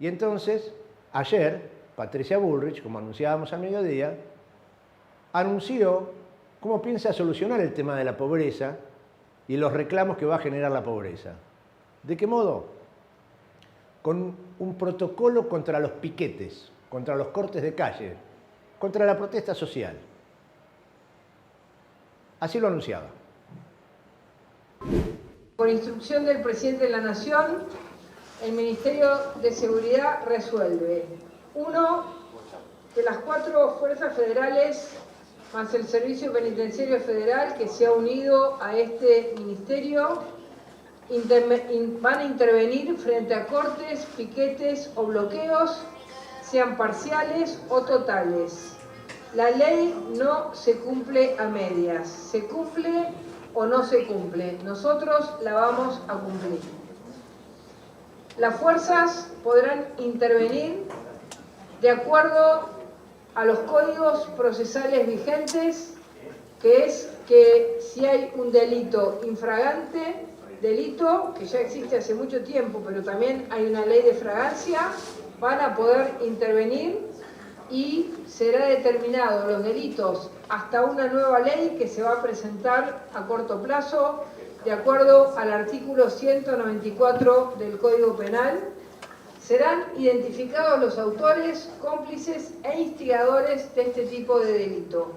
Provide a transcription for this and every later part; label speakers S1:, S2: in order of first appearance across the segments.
S1: Y entonces, ayer, Patricia Bullrich, como anunciábamos al mediodía, anunció cómo piensa solucionar el tema de la pobreza y los reclamos que va a generar la pobreza. ¿De qué modo? Con un protocolo contra los piquetes, contra los cortes de calle, contra la protesta social. Así lo anunciaba.
S2: Por instrucción del presidente de la Nación, el Ministerio de Seguridad resuelve: 1. De las 4 fuerzas federales, más el Servicio Penitenciario Federal, que se ha unido a este ministerio, van a intervenir frente a cortes, piquetes o bloqueos, sean parciales o totales. La ley no se cumple a medias, se cumple o no se cumple. Nosotros la vamos a cumplir. Las fuerzas podrán intervenir de acuerdo a los códigos procesales vigentes, que es que si hay un delito infragante, delito que ya existe hace mucho tiempo, pero también hay una ley de fragancia, van a poder intervenir y será determinado los delitos hasta una nueva ley que se va a presentar a corto plazo, de acuerdo al artículo 194 del Código Penal. Serán identificados los autores, cómplices e instigadores de este tipo de delito.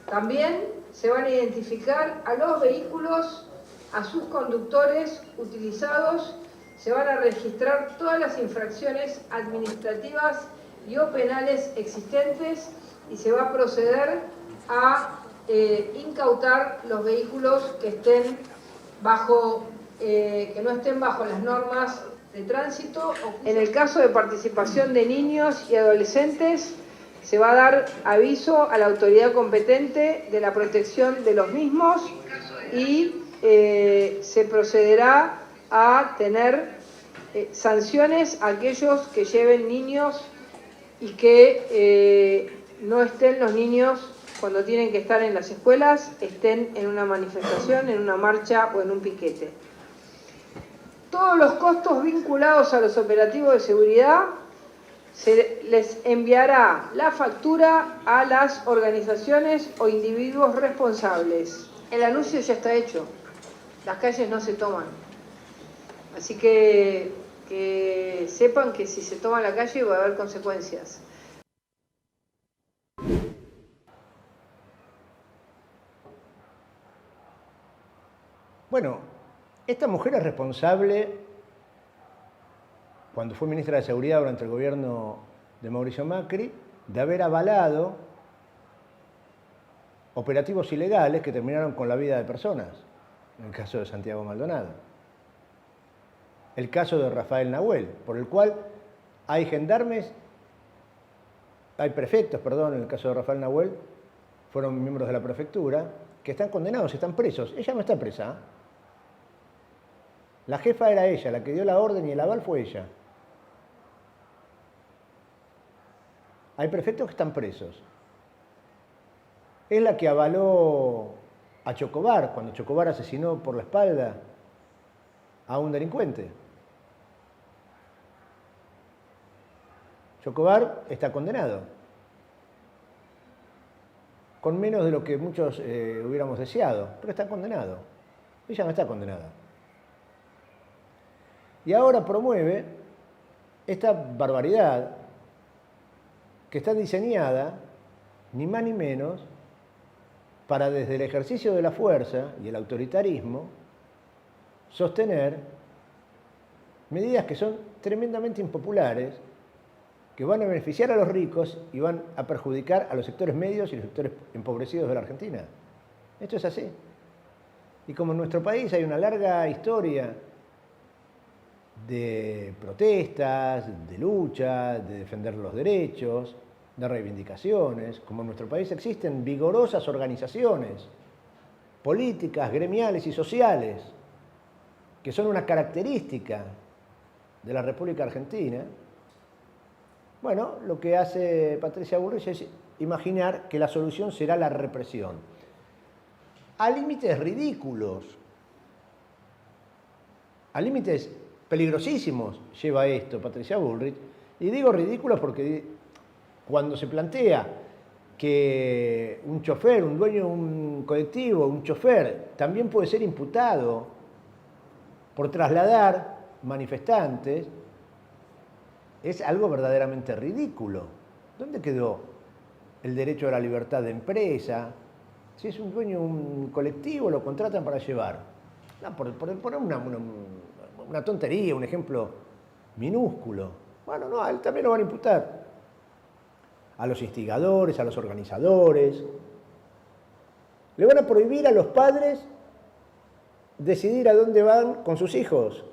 S2: También se van a identificar a los vehículos, a sus conductores utilizados, se van a registrar todas las infracciones administrativas y o penales existentes y se va a proceder a incautar los vehículos que estén que no estén bajo las normas de tránsito. En el caso de participación de niños y adolescentes, se va a dar aviso a la autoridad competente de la protección de los mismos y se procederá a tener sanciones a aquellos que lleven niños y que no estén los niños cuando tienen que estar en las escuelas, estén en una manifestación, en una marcha o en un piquete. Todos los costos vinculados a los operativos de seguridad se les enviará la factura a las organizaciones o individuos responsables. El anuncio ya está hecho, las calles no se toman. Así que sepan que si se toma la calle va a haber consecuencias.
S1: Bueno, esta mujer es responsable, cuando fue ministra de Seguridad durante el gobierno de Mauricio Macri, de haber avalado operativos ilegales que terminaron con la vida de personas, en el caso de Santiago Maldonado. El caso de Rafael Nahuel, por el cual hay prefectos, en el caso de Rafael Nahuel, fueron miembros de la prefectura, que están condenados, están presos. Ella no está presa. La jefa era ella, la que dio la orden y el aval fue ella. Hay prefectos que están presos. Es la que avaló a Chocobar, cuando Chocobar asesinó por la espalda a un delincuente. Chocobar está condenado, con menos de lo que muchos hubiéramos deseado, pero está condenado. Ella no está condenada. Y ahora promueve esta barbaridad que está diseñada, ni más ni menos, para desde el ejercicio de la fuerza y el autoritarismo sostener medidas que son tremendamente impopulares, que van a beneficiar a los ricos y van a perjudicar a los sectores medios y los sectores empobrecidos de la Argentina. Esto es así. Y como en nuestro país hay una larga historia de protestas, de lucha, de defender los derechos, de reivindicaciones, como en nuestro país existen vigorosas organizaciones políticas, gremiales y sociales, que son una característica de la República Argentina, bueno, lo que hace Patricia Bullrich es imaginar que la solución será la represión. A límites ridículos, a límites peligrosísimos lleva esto Patricia Bullrich. Y digo ridículos porque cuando se plantea que un chofer, un dueño de un colectivo, un chofer, también puede ser imputado por trasladar manifestantes, es algo verdaderamente ridículo. ¿Dónde quedó el derecho a la libertad de empresa? Si es un dueño de un colectivo, lo contratan para llevar. No, por poner una tontería, un ejemplo minúsculo. Bueno, no, a él también lo van a imputar. A los instigadores, a los organizadores. Le van a prohibir a los padres decidir a dónde van con sus hijos.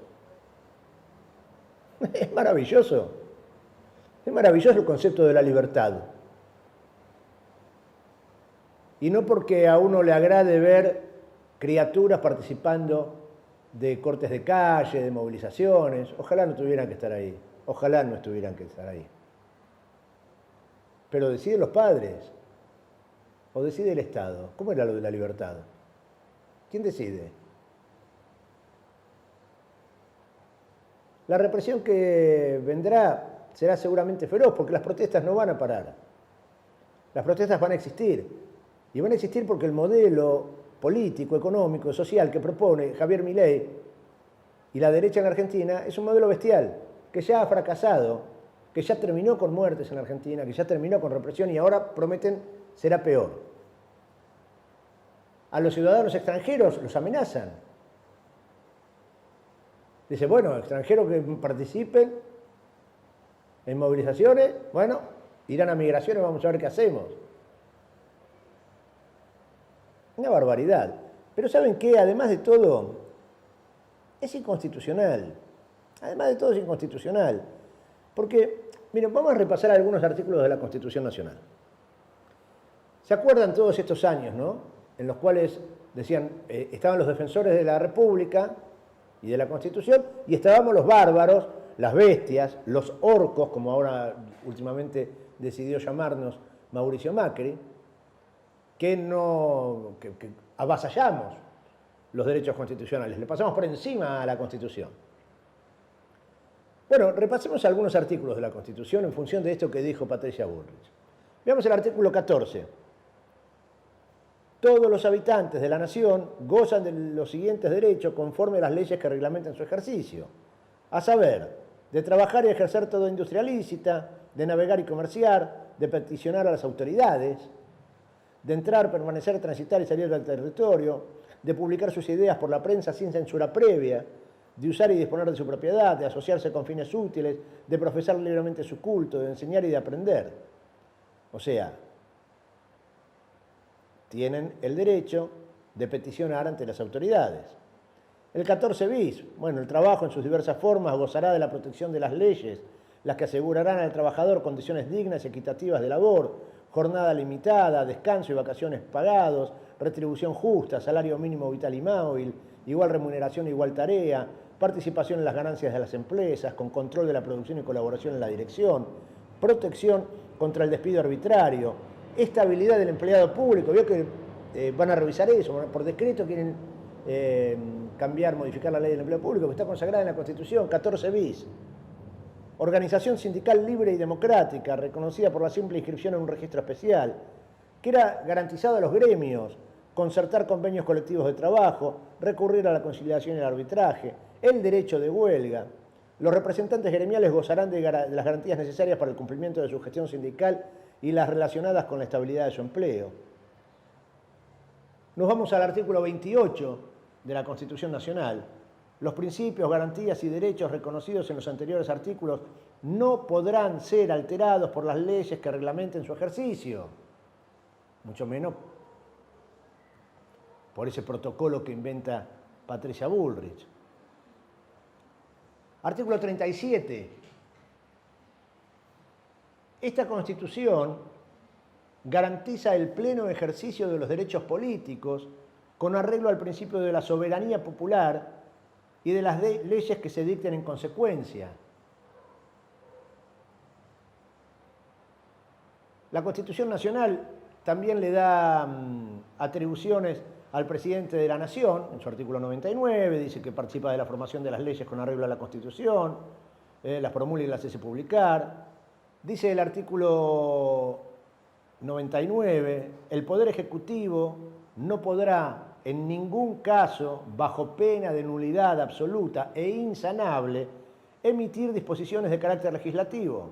S1: Es maravilloso. Es maravilloso el concepto de la libertad. Y no porque a uno le agrade ver criaturas participando de cortes de calle, de movilizaciones. Ojalá no tuvieran que estar ahí. Ojalá no estuvieran que estar ahí. Pero deciden los padres. O decide el Estado. ¿Cómo era lo de la libertad? ¿Quién decide? La represión que vendrá será seguramente feroz porque las protestas no van a parar. Las protestas van a existir. Y van a existir porque el modelo político, económico, social que propone Javier Milei y la derecha en Argentina es un modelo bestial, que ya ha fracasado, que ya terminó con muertes en Argentina, que ya terminó con represión y ahora prometen será peor. A los ciudadanos extranjeros los amenazan. Dice, bueno, extranjeros que participen en movilizaciones, bueno, irán a migraciones, vamos a ver qué hacemos. Una barbaridad. Pero ¿saben qué? Además de todo, es inconstitucional. Además de todo es inconstitucional. Porque, miren, vamos a repasar algunos artículos de la Constitución Nacional. ¿Se acuerdan todos estos años, no? En los cuales decían, estaban los defensores de la República y de la Constitución, y estábamos los bárbaros, las bestias, los orcos, como ahora últimamente decidió llamarnos Mauricio Macri, que avasallamos los derechos constitucionales, le pasamos por encima a la Constitución. Bueno, repasemos algunos artículos de la Constitución en función de esto que dijo Patricia Bullrich. Veamos el artículo 14. Todos los habitantes de la nación gozan de los siguientes derechos conforme a las leyes que reglamentan su ejercicio, a saber, de trabajar y ejercer toda industria lícita, de navegar y comerciar, de peticionar a las autoridades, de entrar, permanecer, transitar y salir del territorio, de publicar sus ideas por la prensa sin censura previa, de usar y disponer de su propiedad, de asociarse con fines útiles, de profesar libremente su culto, de enseñar y de aprender. O sea, tienen el derecho de peticionar ante las autoridades. El 14 bis, bueno, el trabajo en sus diversas formas gozará de la protección de las leyes, las que asegurarán al trabajador condiciones dignas y equitativas de labor, jornada limitada, descanso y vacaciones pagados, retribución justa, salario mínimo vital y móvil, igual remuneración, igual tarea, participación en las ganancias de las empresas, con control de la producción y colaboración en la dirección, protección contra el despido arbitrario, estabilidad del empleado público. Vio que van a revisar eso, por decreto quieren cambiar, modificar la ley del empleo público, que está consagrada en la Constitución, 14 bis. Organización sindical libre y democrática, reconocida por la simple inscripción en un registro especial, que era garantizado a los gremios, concertar convenios colectivos de trabajo, recurrir a la conciliación y el arbitraje, el derecho de huelga. Los representantes gremiales gozarán de las garantías necesarias para el cumplimiento de su gestión sindical y las relacionadas con la estabilidad de su empleo. Nos vamos al artículo 28 de la Constitución Nacional. Los principios, garantías y derechos reconocidos en los anteriores artículos no podrán ser alterados por las leyes que reglamenten su ejercicio, mucho menos por ese protocolo que inventa Patricia Bullrich. Artículo 37. Esta Constitución garantiza el pleno ejercicio de los derechos políticos con arreglo al principio de la soberanía popular y de las leyes que se dicten en consecuencia. La Constitución Nacional también le da atribuciones al presidente de la Nación, en su artículo 99, dice que participa de la formación de las leyes con arreglo a la Constitución, las promulga y las hace publicar. Dice el artículo 99, el Poder Ejecutivo no podrá en ningún caso, bajo pena de nulidad absoluta e insanable, emitir disposiciones de carácter legislativo.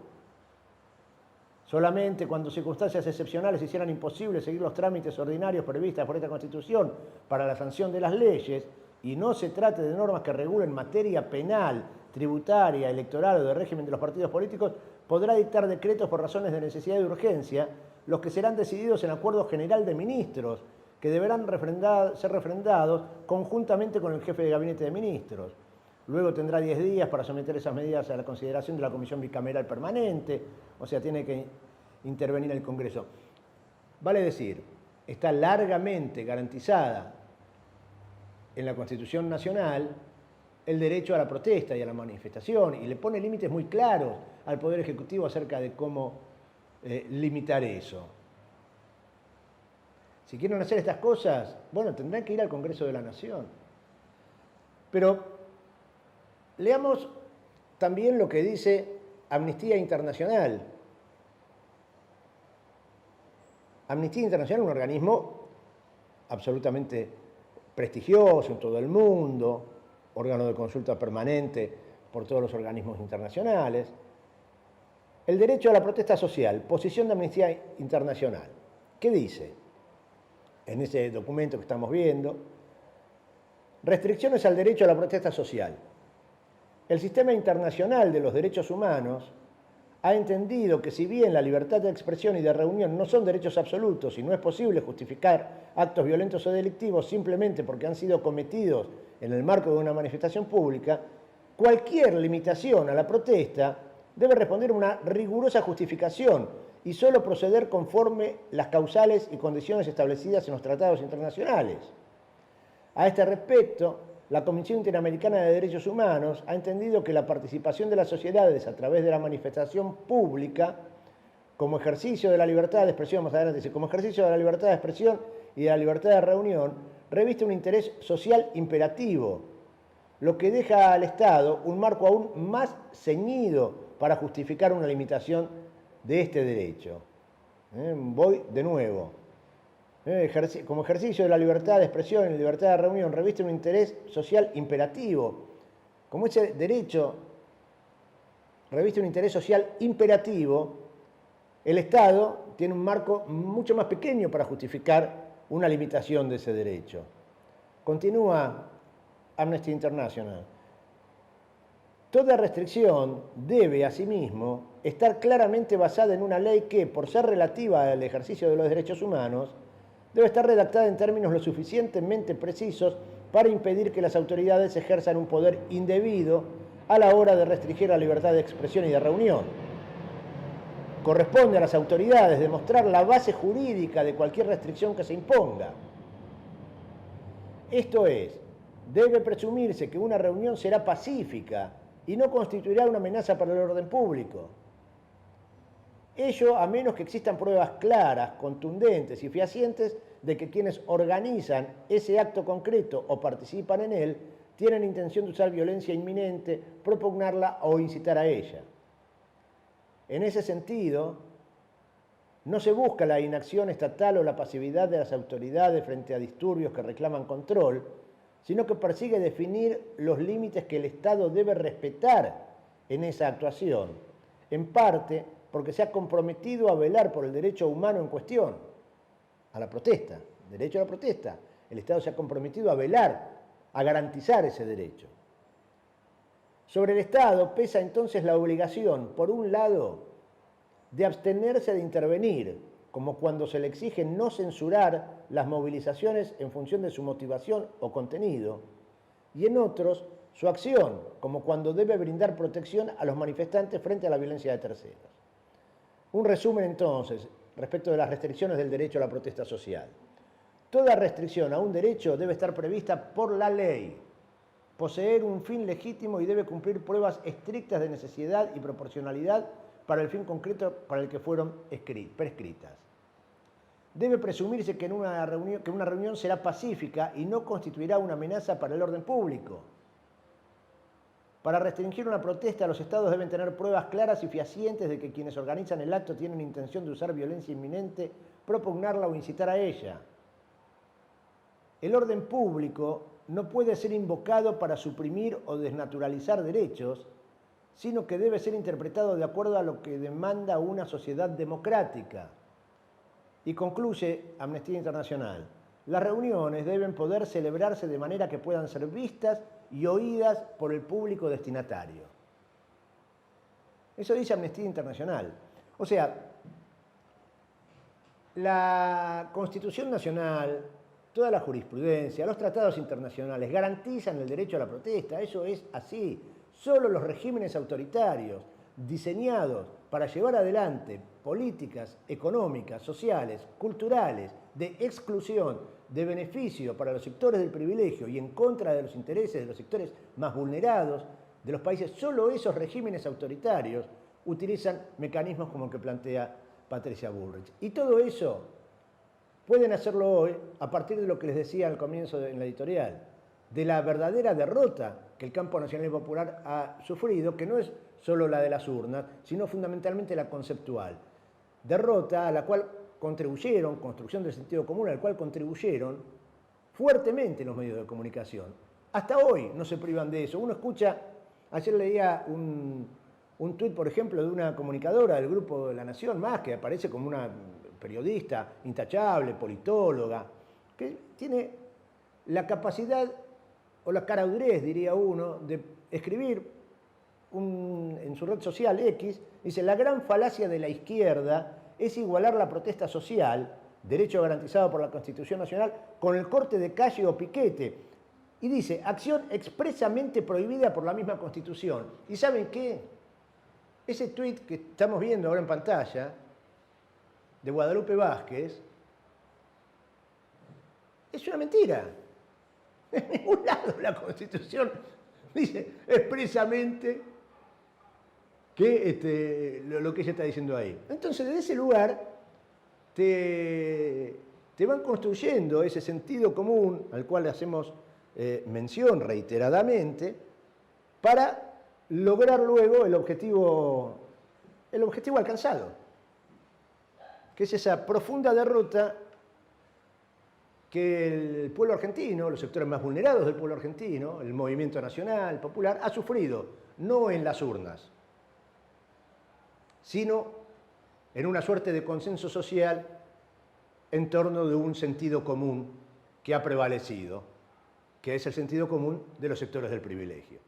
S1: Solamente cuando circunstancias excepcionales hicieran imposible seguir los trámites ordinarios previstos por esta Constitución para la sanción de las leyes, y no se trate de normas que regulen materia penal, tributaria, electoral o de régimen de los partidos políticos, podrá dictar decretos por razones de necesidad y urgencia, los que serán decididos en acuerdo general de ministros, que deberán ser refrendados conjuntamente con el jefe de gabinete de ministros. Luego tendrá 10 días para someter esas medidas a la consideración de la Comisión Bicameral Permanente, o sea, tiene que intervenir el Congreso. Vale decir, está largamente garantizada en la Constitución Nacional el derecho a la protesta y a la manifestación, y le pone límites muy claros al Poder Ejecutivo acerca de cómo limitar eso. Si quieren hacer estas cosas, bueno, tendrán que ir al Congreso de la Nación. Pero leamos también lo que dice Amnistía Internacional. Amnistía Internacional es un organismo absolutamente prestigioso en todo el mundo, órgano de consulta permanente por todos los organismos internacionales. El derecho a la protesta social, posición de Amnistía Internacional. ¿Qué dice? En ese documento que estamos viendo, restricciones al derecho a la protesta social. El sistema internacional de los derechos humanos ha entendido que si bien la libertad de expresión y de reunión no son derechos absolutos y no es posible justificar actos violentos o delictivos simplemente porque han sido cometidos en el marco de una manifestación pública, cualquier limitación a la protesta debe responder a una rigurosa justificación y solo proceder conforme las causales y condiciones establecidas en los tratados internacionales. A este respecto, la Comisión Interamericana de Derechos Humanos ha entendido que la participación de las sociedades a través de la manifestación pública, como ejercicio de la libertad de expresión, más adelante dice, como ejercicio de la libertad de expresión y de la libertad de reunión, reviste un interés social imperativo, lo que deja al Estado un marco aún más ceñido para justificar una limitación de este derecho. Voy de nuevo. Como ejercicio de la libertad de expresión y la libertad de reunión, reviste un interés social imperativo. Como ese derecho reviste un interés social imperativo, el Estado tiene un marco mucho más pequeño para justificar una limitación de ese derecho. Continúa Amnesty International. Toda restricción debe, asimismo, estar claramente basada en una ley que, por ser relativa al ejercicio de los derechos humanos, debe estar redactada en términos lo suficientemente precisos para impedir que las autoridades ejerzan un poder indebido a la hora de restringir la libertad de expresión y de reunión. Corresponde a las autoridades demostrar la base jurídica de cualquier restricción que se imponga. Esto es, debe presumirse que una reunión será pacífica y no constituirá una amenaza para el orden público. Ello a menos que existan pruebas claras, contundentes y fehacientes de que quienes organizan ese acto concreto o participan en él tienen intención de usar violencia inminente, propugnarla o incitar a ella. En ese sentido, no se busca la inacción estatal o la pasividad de las autoridades frente a disturbios que reclaman control, sino que persigue definir los límites que el Estado debe respetar en esa actuación, en parte porque se ha comprometido a velar por el derecho humano en cuestión, a la protesta, derecho a la protesta. El Estado se ha comprometido a velar, a garantizar ese derecho. Sobre el Estado pesa entonces la obligación, por un lado, de abstenerse de intervenir, como cuando se le exige no censurar las movilizaciones en función de su motivación o contenido, y en otros, su acción, como cuando debe brindar protección a los manifestantes frente a la violencia de terceros. Un resumen entonces, respecto de las restricciones del derecho a la protesta social. Toda restricción a un derecho debe estar prevista por la ley, poseer un fin legítimo y debe cumplir pruebas estrictas de necesidad y proporcionalidad para el fin concreto para el que fueron prescritas. debe presumirse que una reunión será pacífica y no constituirá una amenaza para el orden público. Para restringir una protesta, los estados deben tener pruebas claras y fehacientes de que quienes organizan el acto tienen intención de usar violencia inminente, propugnarla o incitar a ella. El orden público no puede ser invocado para suprimir o desnaturalizar derechos, sino que debe ser interpretado de acuerdo a lo que demanda una sociedad democrática. Y concluye Amnistía Internacional: las reuniones deben poder celebrarse de manera que puedan ser vistas y oídas por el público destinatario. Eso dice Amnistía Internacional. O sea, la Constitución Nacional, toda la jurisprudencia, los tratados internacionales garantizan el derecho a la protesta. Eso es así. Solo los regímenes autoritarios diseñados para llevar adelante políticas económicas, sociales, culturales, de exclusión, de beneficio para los sectores del privilegio y en contra de los intereses de los sectores más vulnerados de los países, solo esos regímenes autoritarios utilizan mecanismos como el que plantea Patricia Bullrich. Y todo eso pueden hacerlo hoy a partir de lo que les decía al comienzo en la editorial, de la verdadera derrota que el campo nacional y popular ha sufrido, que no es solo la de las urnas, sino fundamentalmente la conceptual. Derrota a la cual contribuyeron, construcción del sentido común, al cual contribuyeron fuertemente los medios de comunicación. Hasta hoy no se privan de eso. Uno escucha, ayer leía un tuit, por ejemplo, de una comunicadora del Grupo de La Nación Más, que aparece como una periodista intachable, politóloga, que tiene la capacidad o la caradurez, diría uno, de escribir en su red social X, dice: la gran falacia de la izquierda es igualar la protesta social, derecho garantizado por la Constitución Nacional, con el corte de calle o piquete. Y dice: acción expresamente prohibida por la misma Constitución. ¿Y saben qué? Ese tuit que estamos viendo ahora en pantalla, de Guadalupe Vázquez, es una mentira. En ningún lado la Constitución dice expresamente que lo que ella está diciendo ahí. Entonces, desde ese lugar te van construyendo ese sentido común al cual hacemos mención reiteradamente para lograr luego el objetivo alcanzado, que es esa profunda derrota que el pueblo argentino, los sectores más vulnerados del pueblo argentino, el movimiento nacional, popular, ha sufrido, no en las urnas, sino en una suerte de consenso social en torno de un sentido común que ha prevalecido, que es el sentido común de los sectores del privilegio.